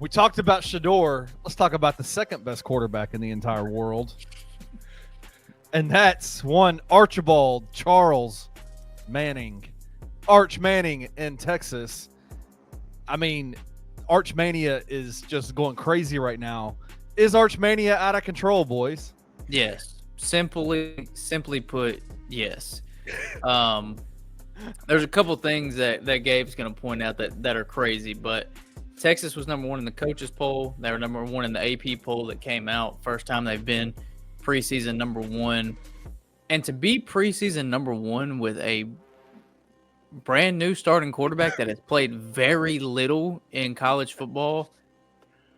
We talked about Shador. Let's talk about the second best quarterback in the entire world. And that's one Archibald Charles Manning. Arch Manning in Texas. I mean, Arch Mania is just going crazy right now. Is Arch Mania out of control, boys? Yes. Simply put, yes. There's a couple things that Gabe's going to point out that are crazy, but Texas was number one in the coaches poll. They were number one in the AP poll that came out. First time they've been preseason number one. And to be preseason number one with a brand new starting quarterback that has played very little in college football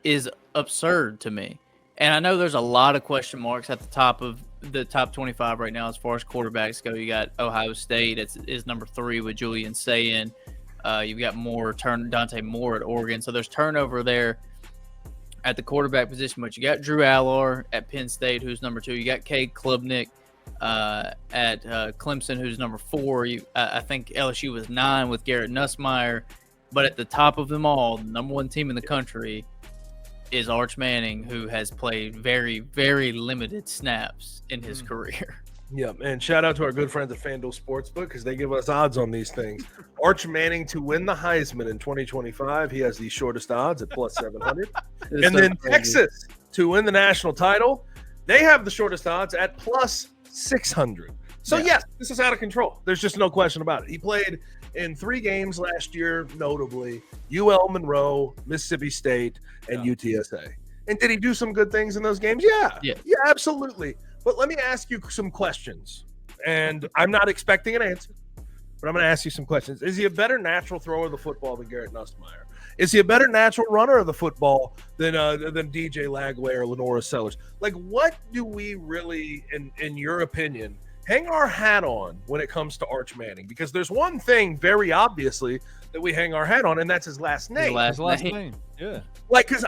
is absurd to me. And I know there's a lot of question marks at the top of the top 25 right now as far as quarterbacks go. You got Ohio State is number 3 with Julian Sayin. You've got Dante Moore at Oregon. So there's turnover there at the quarterback position. But you got Drew Allar at Penn State, who's number 2. You got Cade Klubnik at Clemson, who's number 4. I think LSU was 9 with Garrett Nussmeier. But at the top of them all, the number 1 team in the country is Arch Manning, who has played very, very limited snaps in his career. Yeah, and shout out to our good friends at FanDuel Sportsbook because they give us odds on these things. Arch Manning to win the Heisman in 2025. He has the shortest odds at plus 700. And then Texas to win the national title. They have the shortest odds at plus 600. So, yes, this is out of control. There's just no question about it. He played in 3 games last year, notably UL Monroe, Mississippi State, and UTSA. And did he do some good things in those games? Yeah, absolutely. But let me ask you some questions. And I'm not expecting an answer, but I'm going to ask you some questions. Is he a better natural thrower of the football than Garrett Nussmeier? Is he a better natural runner of the football than DJ Lagway or Lenora Sellers? Like, what do we really, in your opinion, hang our hat on when it comes to Arch Manning? Because there's one thing very obviously that we hang our hat on, and that's his last name. His last name. Yeah. Like, because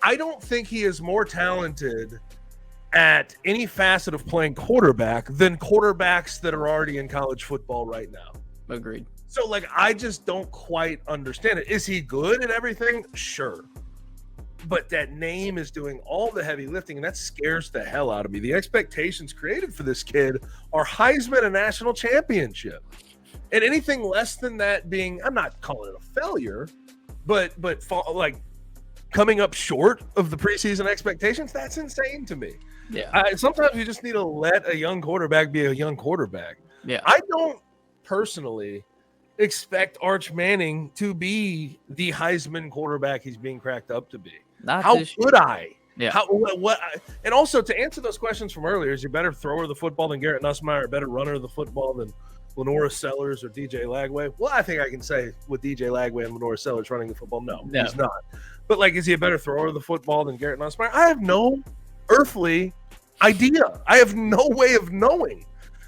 I don't think he is more talented at any facet of playing quarterback than quarterbacks that are already in college football right now. Agreed. So, like, I just don't quite understand it. Is he good at everything? Sure. But that name is doing all the heavy lifting, and that scares the hell out of me. The expectations created for this kid are Heisman and national championship. And anything less than that being, I'm not calling it a failure, but like coming up short of the preseason expectations, that's insane to me. Yeah. Sometimes you just need to let a young quarterback be a young quarterback. Yeah. I don't personally expect Arch Manning to be the Heisman quarterback he's being cracked up to be. How could I? Yeah. And also to answer those questions from earlier, is he a better thrower of the football than Garrett Nussmeier, a better runner of the football than Lenora Sellers or DJ Lagway? Well, I think I can say with DJ Lagway and Lenora Sellers running the football, no, he's not. But, like, is he a better thrower of the football than Garrett Nussmeier? I have no earthly idea. I have no way of knowing.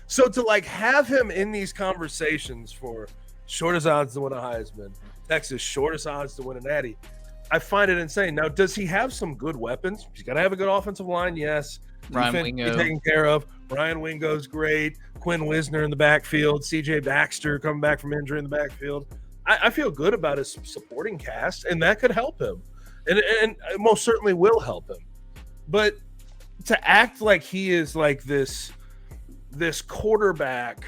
So to, like, have him in these conversations for shortest odds to win a Heisman, Texas shortest odds to win a Natty, I find it insane. Now, does he have some good weapons? He's got to have a good offensive line, yes. Ryan Wingo taken care of. Ryan Wingo's great. Quinn Wisner in the backfield. CJ Baxter coming back from injury in the backfield. I feel good about his supporting cast, and that could help him. And it most certainly will help him. But to act like he is like this quarterback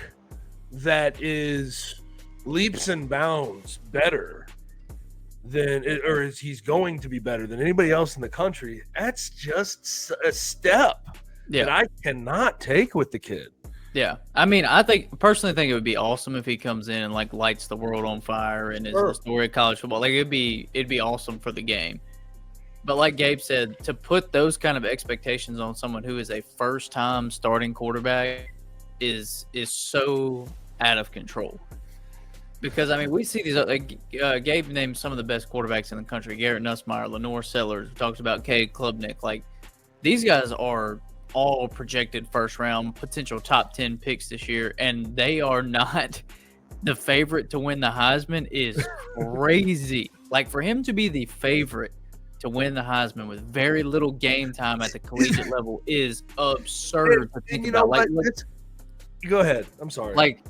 that is leaps and bounds better than, or is he's going to be better than anybody else in the country, that's just a step that I cannot take with the kid. Yeah. I mean, personally think it would be awesome if he comes in and, like, lights the world on fire and is the story of college football. Like, it'd be awesome for the game. But like Gabe said, to put those kind of expectations on someone who is a first-time starting quarterback is so out of control. Because, I mean, we see these Gabe named some of the best quarterbacks in the country. Garrett Nussmeier, Lenore Sellers, talks about Cade Klubnik. Like, these guys are all projected first-round, potential top 10 picks this year, and they are not the favorite to win the Heisman is crazy. Like, for him to be the favorite to win the Heisman with very little game time at the collegiate level is absurd to think about. Go ahead. I'm sorry. Like,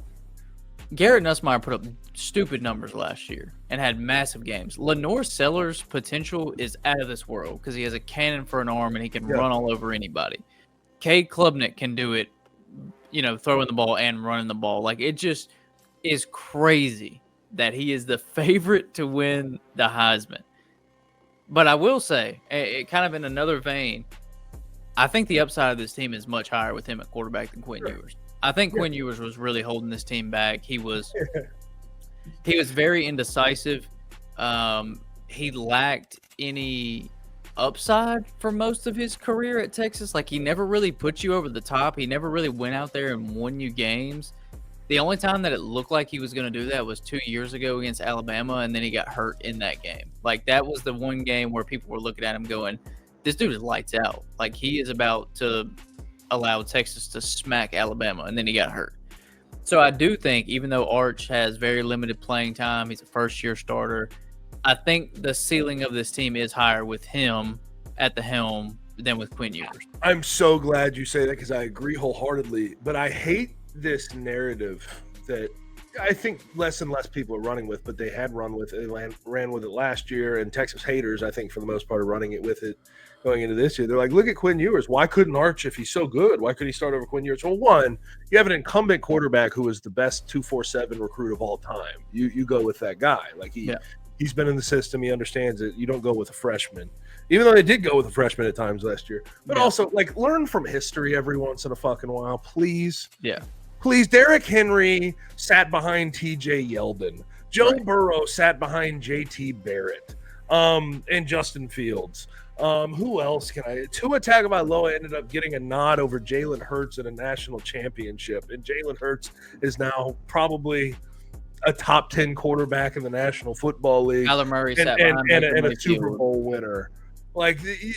Garrett Nussmeier put up stupid numbers last year and had massive games. Lenore Sellers' potential is out of this world because he has a cannon for an arm and he can run all over anybody. Cade Klubnik can do it, throwing the ball and running the ball. Like, it just is crazy that he is the favorite to win the Heisman. But I will say, it kind of in another vein, I think the upside of this team is much higher with him at quarterback than Quinn Ewers. I think Quinn Ewers was really holding this team back. He was very indecisive. He lacked any upside for most of his career at Texas. Like, he never really put you over the top. He never really went out there and won you games. The only time that it looked like he was going to do that was 2 years ago against Alabama, and then he got hurt in that game. Like, that was the one game where people were looking at him going, this dude is lights out. Like, he is about to allow Texas to smack Alabama, and then he got hurt. So I do think, even though Arch has very limited playing time, he's a first-year starter, I think the ceiling of this team is higher with him at the helm than with Quinn Ewers. I'm so glad you say that because I agree wholeheartedly, but I hate this narrative that I think less and less people are running with, but they had ran with it last year, and Texas haters, I think, for the most part, are running it with it going into this year. They're like, look at Quinn Ewers. Why couldn't Arch, if he's so good, why could he start over Quinn Ewers? Well, one, you have an incumbent quarterback who is the best 247 recruit of all time. You go with that guy. Like, he's been in the system. He understands it. You don't go with a freshman, even though they did go with a freshman at times last year. But also, like, learn from history every once in a fucking while, please. Yeah. Please. Derrick Henry sat behind TJ Yeldon. Joe Burrow sat behind JT Barrett and Justin Fields. Who else can I? Tua Tagovailoa ended up getting a nod over Jalen Hurts in a national championship, and Jalen Hurts is now probably a top 10 quarterback in the National Football League. Kyler Murray and a Super Bowl winner. Like, the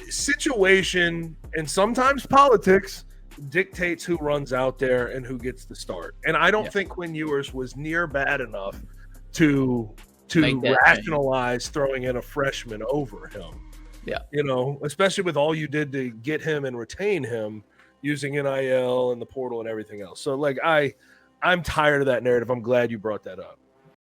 situation and sometimes politics dictates who runs out there and who gets the start. And I don't think Quinn Ewers was near bad enough to rationalize throwing in a freshman over him. Yeah. Especially with all you did to get him and retain him using NIL and the portal and everything else. So, like, I'm tired of that narrative. I'm glad you brought that up.